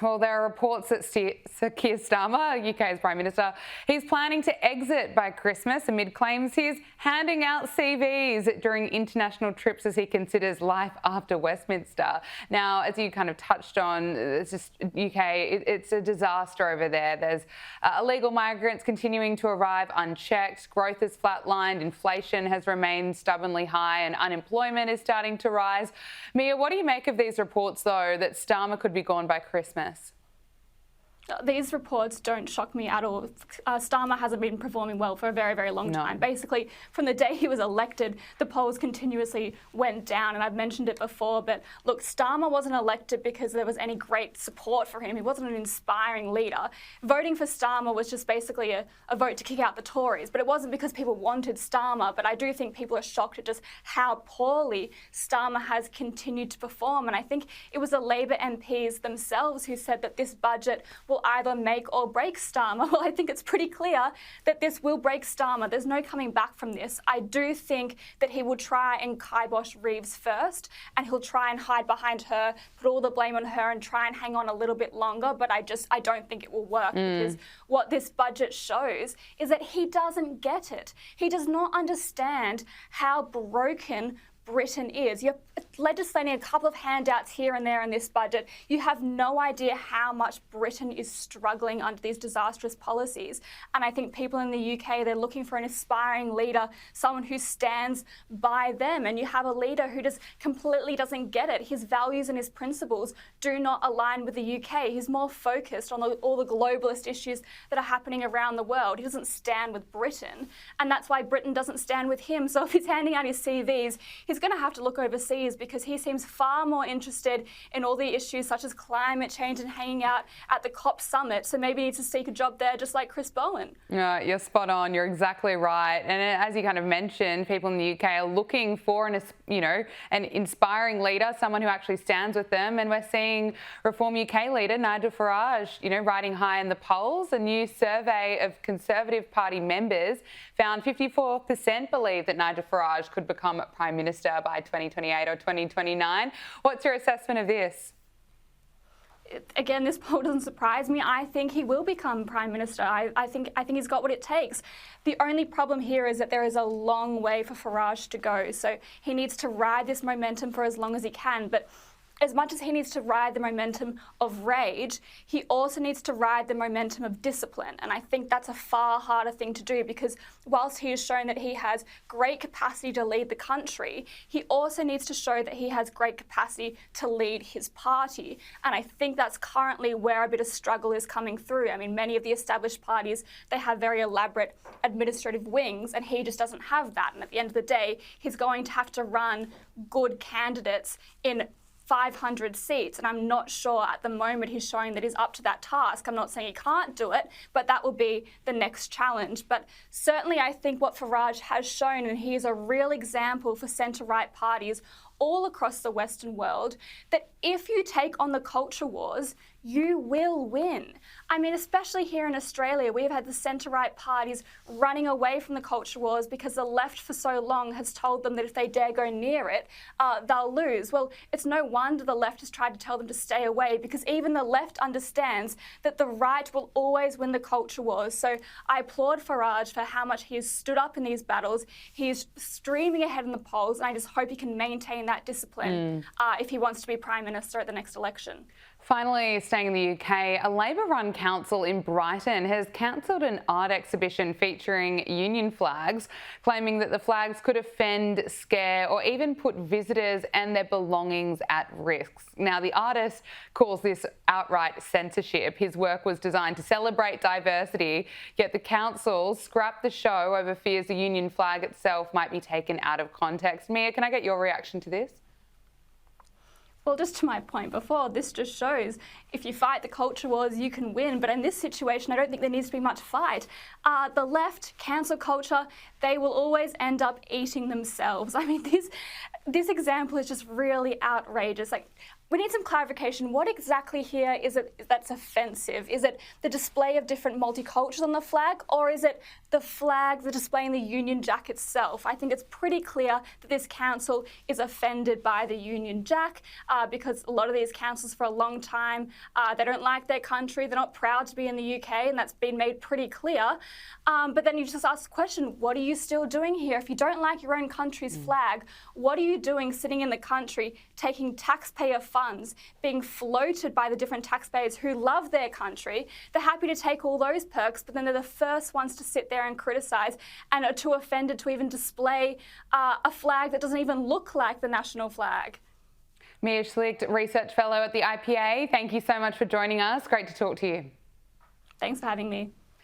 Well, there are reports that Sir Keir Starmer, UK's Prime Minister, he's planning to exit by Christmas amid claims he's handing out CVs during international trips as he considers life after Westminster. Now, as you kind of touched on, it's just UK, it's a disaster over there. There's illegal migrants continuing to arrive unchecked, growth has flatlined, inflation has remained stubbornly high and unemployment is starting to rise. Mia, what do you make of these reports, though, that Starmer could be gone by Christmas? These reports don't shock me at all. Starmer hasn't been performing well for a very, very long time. Basically, from the day he was elected, the polls continuously went down, and I've mentioned it before, but look, Starmer wasn't elected because there was any great support for him. He wasn't an inspiring leader. Voting for Starmer was just basically a vote to kick out the Tories, but it wasn't because people wanted Starmer, but I do think people are shocked at just how poorly Starmer has continued to perform, and I think it was the Labour MPs themselves who said that this budget will either make or break Starmer. Well, I think it's pretty clear that this will break Starmer. There's no coming back from this. I do think that he will try and kibosh Reeves first, and he'll try and hide behind her, put all the blame on her and try and hang on a little bit longer, but I don't think it will work because what this budget shows is that he doesn't get it. He does not understand how broken Britain is. You're legislating a couple of handouts here and there in this budget. You have no idea how much Britain is struggling under these disastrous policies. And I think people in the UK, they're looking for an aspiring leader, someone who stands by them. And you have a leader who just completely doesn't get it. His values and his principles do not align with the UK. He's more focused on all the globalist issues that are happening around the world. He doesn't stand with Britain. And that's why Britain doesn't stand with him. So if he's handing out his CVs, he's going to have to look overseas because he seems far more interested in all the issues such as climate change and hanging out at the COP summit. So maybe he needs to seek a job there just like Chris Bowen. You're spot on. You're exactly right. And as you kind of mentioned, people in the UK are looking for an inspiring leader, someone who actually stands with them. And we're seeing Reform UK leader Nigel Farage, riding high in the polls. A new survey of Conservative Party members found 54% believe that Nigel Farage could become Prime Minister by 2028 or 2029. What's your assessment of this? Again, this poll doesn't surprise me. I think he will become Prime Minister. I think he's got what it takes. The only problem here is that there is a long way for Farage to go. So he needs to ride this momentum for as long as he can. But as much as he needs to ride the momentum of rage, he also needs to ride the momentum of discipline. And I think that's a far harder thing to do because whilst he has shown that he has great capacity to lead the country, he also needs to show that he has great capacity to lead his party. And I think that's currently where a bit of struggle is coming through. I mean, many of the established parties, they have very elaborate administrative wings, and he just doesn't have that. And at the end of the day, he's going to have to run good candidates in 500 seats, and I'm not sure at the moment he's showing that he's up to that task. I'm not saying he can't do it, but that will be the next challenge. But certainly I think what Farage has shown, and he is a real example for centre-right parties all across the Western world, that if you take on the culture wars, you will win. I mean, especially here in Australia, we've had the centre-right parties running away from the culture wars because the left for so long has told them that if they dare go near it, they'll lose. Well, it's no wonder the left has tried to tell them to stay away because even the left understands that the right will always win the culture wars. So I applaud Farage for how much he has stood up in these battles. He is streaming ahead in the polls, and I just hope he can maintain that discipline if he wants to be Prime Minister at the next election. Finally, staying in the UK, a Labor-run council in Brighton has cancelled an art exhibition featuring union flags, claiming that the flags could offend, scare or even put visitors and their belongings at risk. Now, the artist calls this outright censorship. His work was designed to celebrate diversity, yet the council scrapped the show over fears the union flag itself might be taken out of context. Mia, can I get your reaction to this? Well, just to my point before, this just shows if you fight the culture wars, you can win. But in this situation, I don't think there needs to be much fight. The left, cancel culture, they will always end up eating themselves. I mean, this example is just really outrageous. Like, we need some clarification. What exactly here is it that's offensive? Is it the display of different multicultures on the flag, or is it the flag, the displaying the Union Jack itself? I think it's pretty clear that this council is offended by the Union Jack because a lot of these councils for a long time, they don't like their country, they're not proud to be in the UK, and that's been made pretty clear. But then you just ask the question, what are you still doing here? If you don't like your own country's flag, what are you doing sitting in the country, taking taxpayer funds, being floated by the different taxpayers who love their country? They're happy to take all those perks, but then they're the first ones to sit there and criticise and are too offended to even display a flag that doesn't even look like the national flag. Mia Schlicht, Research Fellow at the IPA, thank you so much for joining us. Great to talk to you. Thanks for having me.